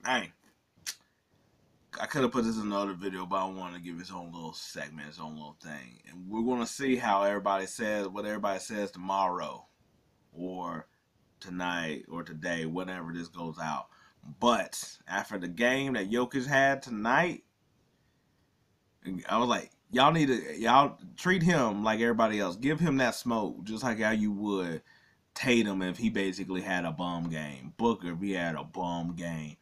Hey, I could have put this in another video, but I wanted to give his own little segment, his own little thing. And we're going to see how everybody says, what everybody says tomorrow or tonight or today, whenever this goes out. But after the game that Jokic had tonight, I was like, y'all treat him like everybody else. Give him that smoke, just like how you would Tatum if he basically had a bum game. Booker if he had a bum game.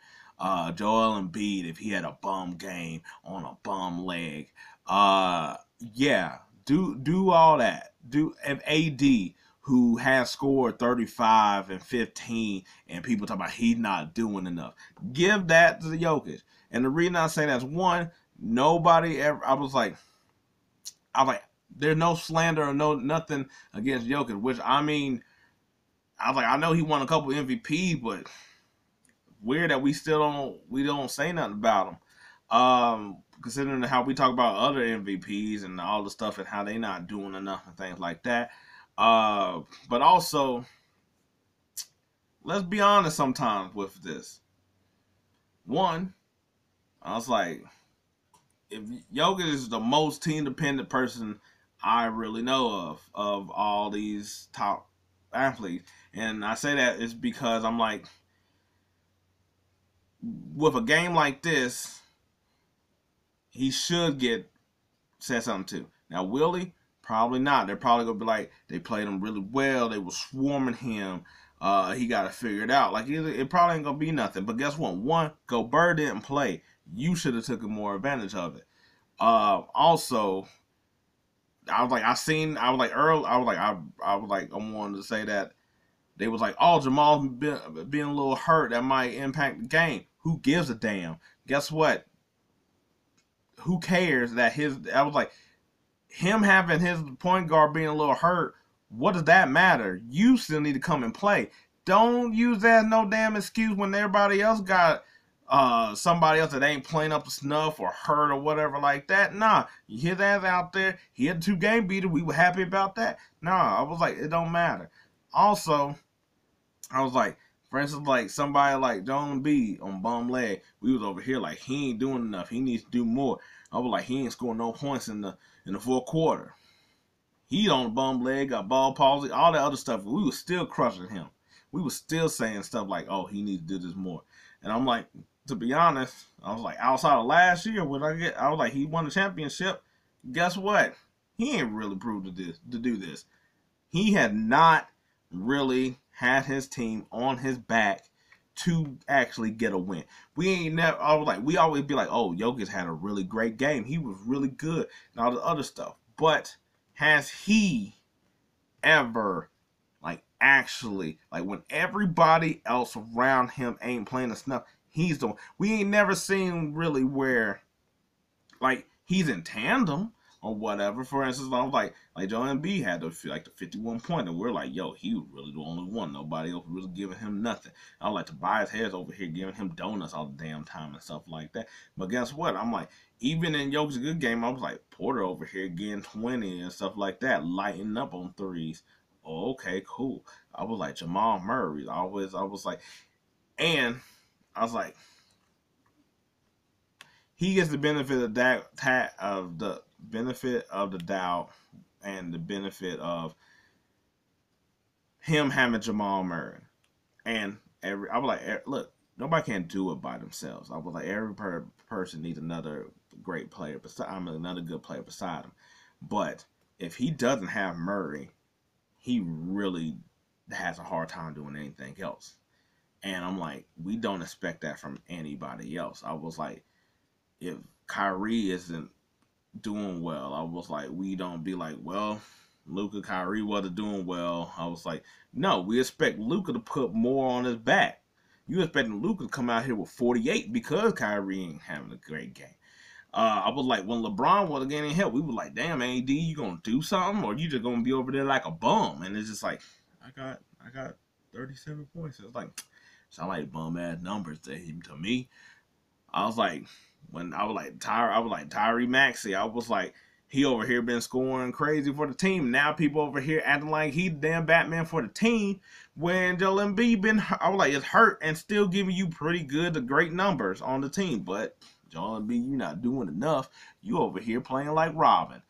Joel Embiid if he had a bum game on a bum leg. Yeah, do all that. Do if AD who has scored 35 and 15 and people talk about he's not doing enough. Give that to the Jokic. And the reason I say that's one, nobody ever I was like, there's no slander or no nothing against Jokic, which I mean I was like, I know he won a couple MVP, but weird that we don't say nothing about him. Considering how we talk about other MVPs and all the stuff and how they not doing enough and things like that. But also, let's be honest sometimes with this. One, I was like, if Jokic is the most team dependent person I really know of all these top athletes, and I say that is because I'm like, with a game like this, he should get said something too. Now, will he? Probably not. They're probably gonna be like, they played him really well. They were swarming him. He got to figure it out. Like it probably ain't gonna be nothing. But guess what? One, Gobert didn't play. You should have taken more advantage of it. Also, I wanted to say that they was like, oh, Jamal's being a little hurt. That might impact the game. Who gives a damn? Guess what? Who cares that I was like, him having his point guard being a little hurt, what does that matter? You still need to come and play. Don't use that as no damn excuse when everybody else got somebody else that ain't playing up to snuff or hurt or whatever like that. Nah, his ass out there, he had a 2-game beater. We were happy about that. Nah, I was like, it don't matter. Also, I was like, for instance, like somebody like John B on bum leg, we was over here like he ain't doing enough. He needs to do more. I was like, he ain't scoring no points in the fourth quarter. He on the bum leg, got ball palsy, all that other stuff. We was still crushing him. We was still saying stuff like, oh, he needs to do this more. And I'm like, to be honest, I was like, outside of last year, I was like, he won the championship. Guess what? He ain't really proved to do this. He had not really had his team on his back to actually get a win. We ain't never. I was like, we always be like, oh, Jokic had a really great game. He was really good and all the other stuff. But has he ever like actually like when everybody else around him ain't playing the snuff? He's the one. We ain't never seen really where like he's in tandem or whatever. For instance, I was like Joel Embiid had the 51 point, and we're like, yo, he was really the only one. Nobody else was really giving him nothing. I was like Tobias Harris over here giving him donuts all the damn time and stuff like that. But guess what? I'm like, even in Jokic's good game, I was like Porter over here getting 20 and stuff like that, lighting up on threes. Oh, okay, cool. I was like Jamal Murray. I was like, and I was like, he gets the benefit of the benefit of the doubt and the benefit of him having Jamal Murray. And I was like, look, nobody can do it by themselves. I was like, every person needs another great player another good player beside him. But if he doesn't have Murray, he really has a hard time doing anything else. And I'm like, we don't expect that from anybody else. I was like, if Kyrie isn't doing well, I was like, we don't be like, well, Luka, Kyrie wasn't doing well. I was like, no, we expect Luka to put more on his back. You expecting Luka to come out here with 48 because Kyrie ain't having a great game. I was like, when LeBron wasn't getting help, we were like, damn, AD, you gonna do something, or you just gonna be over there like a bum? And it's just like, I got 37 points. It's like, sound like bum ass numbers to me. I was like, when I was like Tyree Maxey, I was like, He over here been scoring crazy for the team. Now people over here acting like he the damn Batman for the team. When Joel Embiid been, I was like, it's hurt and still giving you pretty good to great numbers on the team. But Joel Embiid, you not doing enough. You over here playing like Robin.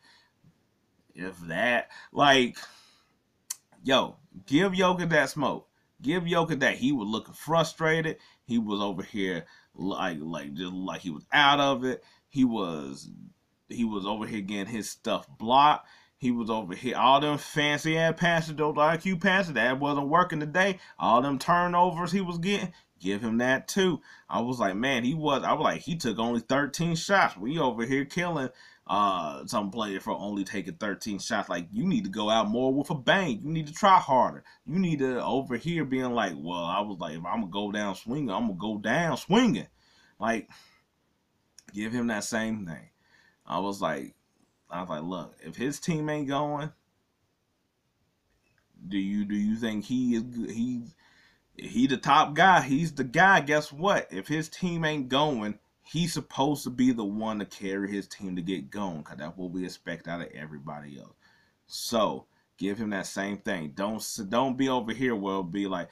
If that, like, yo, give Jokic that smoke. Give Jokic that. He was looking frustrated. He was over here just like he was out of it. He was over here getting his stuff blocked. He was over here, all them fancy ass passes, those IQ passes, that wasn't working today. All them turnovers he was getting, give him that too. I was like, man, I was like, he took only 13 shots. We over here killing some players for only taking 13 shots. Like, you need to go out more with a bang. You need to try harder. You need to over here being like, well, I was like, if I'm gonna go down swinging, I'm gonna go down swinging. Like, give him that same thing. I was like, look, if his team ain't going, do you think he is good? He the top guy. He's the guy. Guess what? If his team ain't going, he's supposed to be the one to carry his team to get going, because that's what we expect out of everybody else. So give him that same thing. Don't be over here where it'll be like,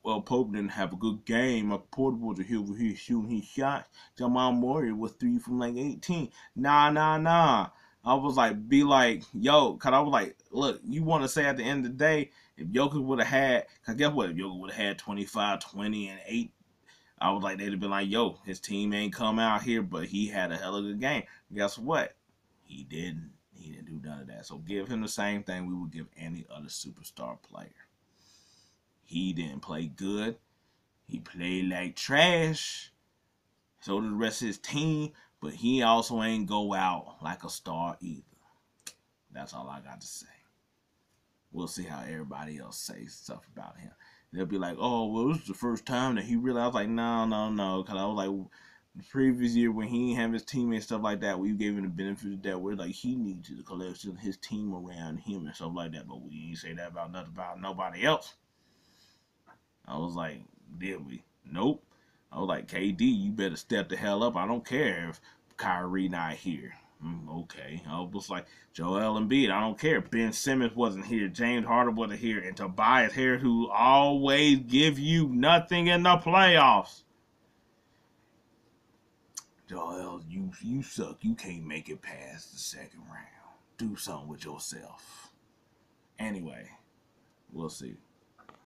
well, Pope didn't have a good game. Porter was over here shooting his shots. Jamal Murray was 3 from like 18. Nah. I was like, be like, yo, because I was like, look, you want to say at the end of the day, if Jokic would have had, because guess what? If Jokic would have had 25, 20, and 8, I was like, they'd have been like, yo, his team ain't come out here, but he had a hell of a good game. Guess what? He didn't. He didn't do none of that. So give him the same thing we would give any other superstar player. He didn't play good. He played like trash. So did the rest of his team. But he also ain't go out like a star either. That's all I got to say. We'll see how everybody else says stuff about him. They'll be like, oh, well, this is the first time that he really. I was like, no. Because I was like, the previous year when he didn't have his teammates, stuff like that, we gave him the benefit of that. We're like, he needs to collect his team around him and stuff like that. But we didn't say that about nothing about nobody else. I was like, did we? Nope. I was like, KD, you better step the hell up. I don't care if Kyrie not here. Okay. I was like, Joel Embiid, I don't care. Ben Simmons wasn't here. James Harden wasn't here. And Tobias Harris, who always give you nothing in the playoffs. Joel, you suck. You can't make it past the second round. Do something with yourself. Anyway, we'll see.